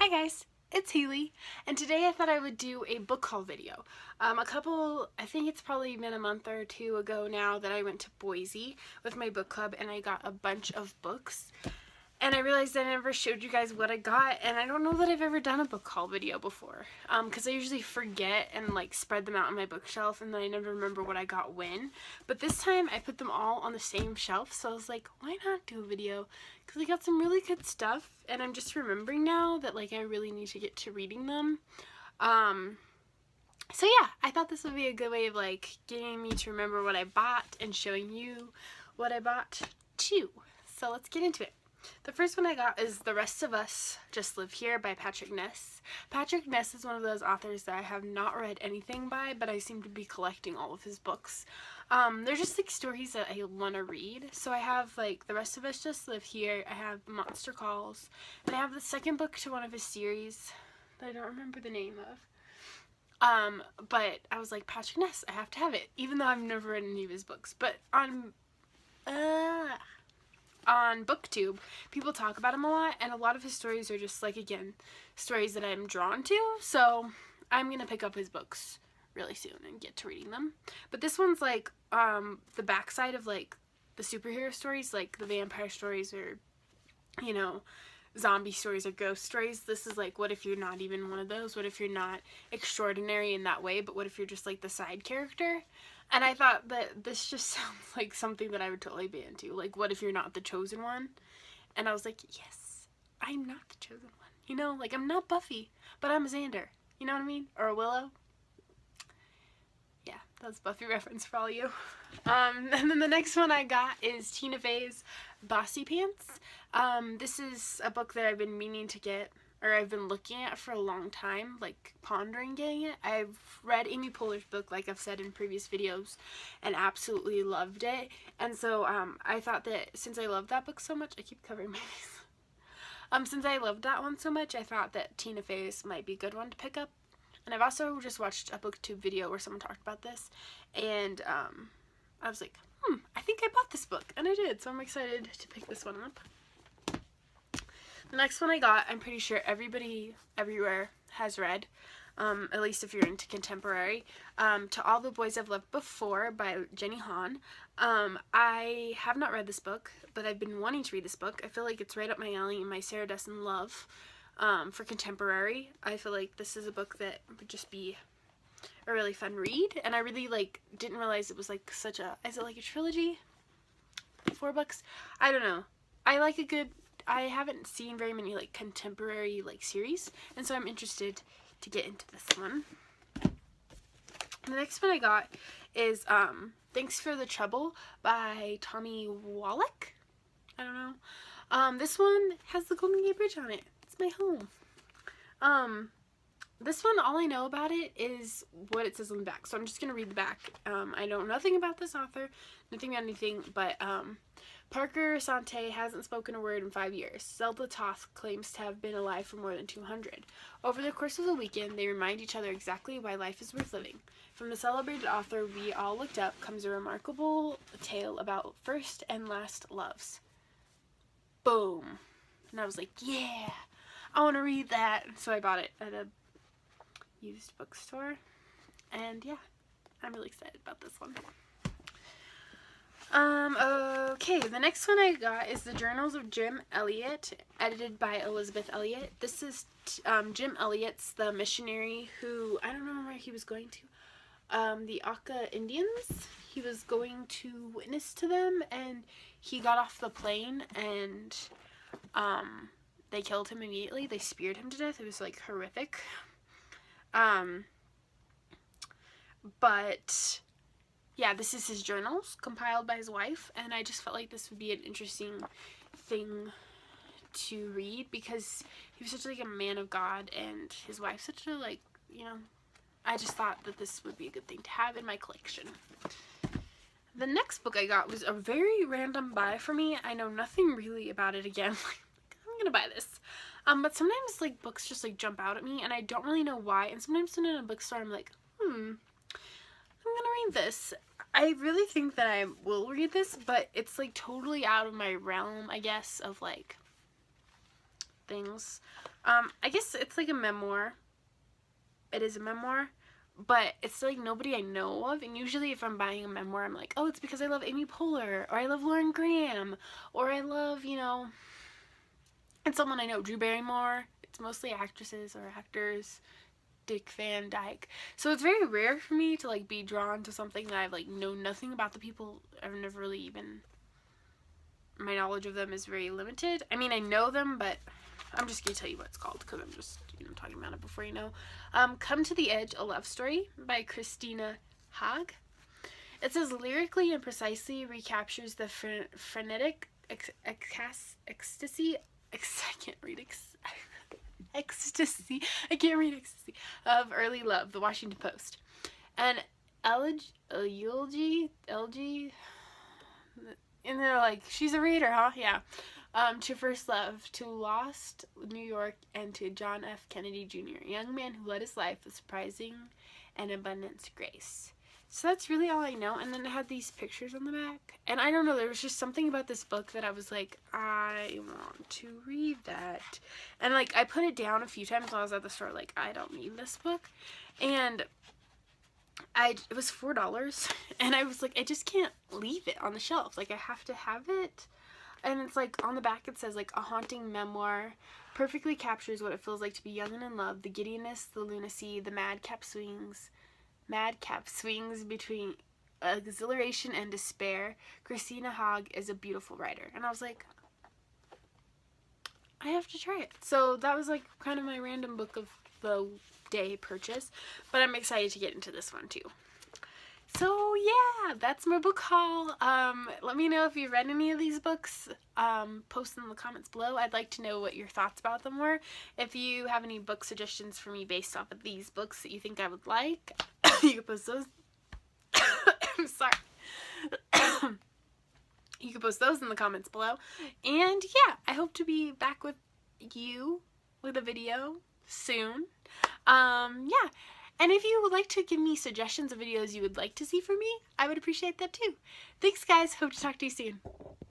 Hi guys, it's Haley, and today I thought I would do a book haul video. I think it's probably been a month or two ago now that I went to Boise with my book club and I got a bunch of books. And I realized I never showed you guys what I got, and I don't know that I've ever done a book haul video before. Because I usually forget and like spread them out on my bookshelf and then I never remember what I got when. But this time I put them all on the same shelf, so I was like, why not do a video? Because I got some really good stuff, and I'm just remembering now that like I really need to get to reading them. So yeah, I thought this would be a good way of like getting me to remember what I bought and showing you what I bought too. So let's get into it. The first one I got is The Rest of Us Just Live Here by Patrick Ness. Patrick Ness is one of those authors that I have not read anything by, but I seem to be collecting all of his books. They're just like stories that I want to read. So I have like The Rest of Us Just Live Here, I have Monster Calls, and I have the second book to one of his series that I don't remember the name of. But I was like, Patrick Ness, I have to have it, even though I've never read any of his books. But on BookTube, people talk about him a lot, and a lot of his stories are just like, again, stories that I'm drawn to, so I'm gonna pick up his books really soon and get to reading them. But this one's like the backside of like the superhero stories, like the vampire stories or, you know, zombie stories or ghost stories. This is like, what if you're not even one of those? What if you're not extraordinary in that way, but what if you're just like the side character? And I thought that this just sounds like something that I would totally be into. Like, what if you're not the chosen one? And I was like, yes, I'm not the chosen one. You know, like, I'm not Buffy, but I'm a Xander. You know what I mean? Or a Willow. Yeah, that's a Buffy reference for all you. And then the next one I got is Tina Fey's Bossy Pants. This is a book that I've been meaning to get, or I've been looking at for a long time, like pondering getting it. I've read Amy Poehler's book, like I've said in previous videos, and absolutely loved it. And so I thought that since I loved that book so much, I keep covering my face. Since I loved that one so much, I thought that Tina Fey's might be a good one to pick up. And I've also just watched a BookTube video where someone talked about this, and I was like, I think I bought this book, and I did, so I'm excited to pick this one up. The next one I got, I'm pretty sure everybody everywhere has read, at least if you're into contemporary, To All the Boys I've Loved Before by Jenny Han. I have not read this book, but I've been wanting to read this book. I feel like it's right up my alley in my Sarah Dessen love for contemporary. I feel like this is a book that would just be a really fun read, and I really like didn't realize it was like such a, is it like a trilogy? 4 books? I don't know. I haven't seen very many like contemporary like series, and so I'm interested to get into this one. The next one I got is Thanks for the Trouble by Tommy Wallach. I don't know. This one has the Golden Gate Bridge on it. It's my home. This one, all I know about it is what it says on the back, so I'm just gonna read the back. I know nothing about this author, nothing about anything, but Parker Sante hasn't spoken a word in 5 years. Zelda Toth claims to have been alive for more than 200. Over the course of the weekend, they remind each other exactly why life is worth living. From the celebrated author we all looked up comes a remarkable tale about first and last loves. Boom. And I was like, yeah, I want to read that. So I bought it at a used bookstore, and yeah, I'm really excited about this one. Okay, the next one I got is The Journals of Jim Elliot, edited by Elizabeth Elliot. This is Jim Elliot's the missionary who, I don't know where he was going to, the Auca Indians. He was going to witness to them, and he got off the plane, and they killed him immediately. They speared him to death. It was like horrific. But yeah, this is his journals compiled by his wife, and I just felt like this would be an interesting thing to read because he was such like a man of God, and his wife such a like, you know, I just thought that this would be a good thing to have in my collection. The next book I got was a very random buy for me. I know nothing really about it again. I'm gonna buy this. But sometimes like books just like jump out at me and I don't really know why, and sometimes in a bookstore I'm like, I'm gonna read this. I really think that I will read this, but it's like totally out of my realm, I guess, of like things. I guess it's like a memoir. It is a memoir, but it's like nobody I know of. And usually if I'm buying a memoir, I'm like, oh, it's because I love Amy Poehler, or I love Lauren Graham, or I love, you know, and someone I know, Drew Barrymore. It's mostly actresses or actors. Dick Van Dyke. So it's very rare for me to like be drawn to something that I've like know nothing about the people. I've never really even, my knowledge of them is very limited. I mean, I know them, but I'm just gonna tell you what it's called because I'm just, you know, talking about it before you know. Come to the Edge, a Love Story by Christina Haag. It says lyrically and precisely recaptures the frenetic ecstasy. I can't read ecstasy. I can't read ecstasy of early love. The Washington Post. And eulogy, and they're like, she's a reader, huh? Yeah. To first love, to lost New York, and to John F. Kennedy Jr., a young man who led his life with surprising and abundant grace. So that's really all I know. And then it had these pictures on the back. And I don't know, there was just something about this book that I was like, I want to read that. And like, I put it down a few times while I was at the store, like, I don't need this book. And it was $4. And I was like, I just can't leave it on the shelf. Like, I have to have it. And it's like, on the back it says, like, a haunting memoir. Perfectly captures what it feels like to be young and in love. The giddiness, the lunacy, the madcap swings between exhilaration and despair. Christina Haag is a beautiful writer. And I was like, I have to try it. So that was like kind of my random book of the day purchase. But I'm excited to get into this one too. So yeah, that's my book haul. Let me know if you've read any of these books. Post in the comments below. I'd like to know what your thoughts about them were. If you have any book suggestions for me based off of these books that you think I would like, you can post those. I'm sorry. You can post those in the comments below. And yeah, I hope to be back with you with a video soon. Yeah. And if you would like to give me suggestions of videos you would like to see from me, I would appreciate that too. Thanks guys, hope to talk to you soon.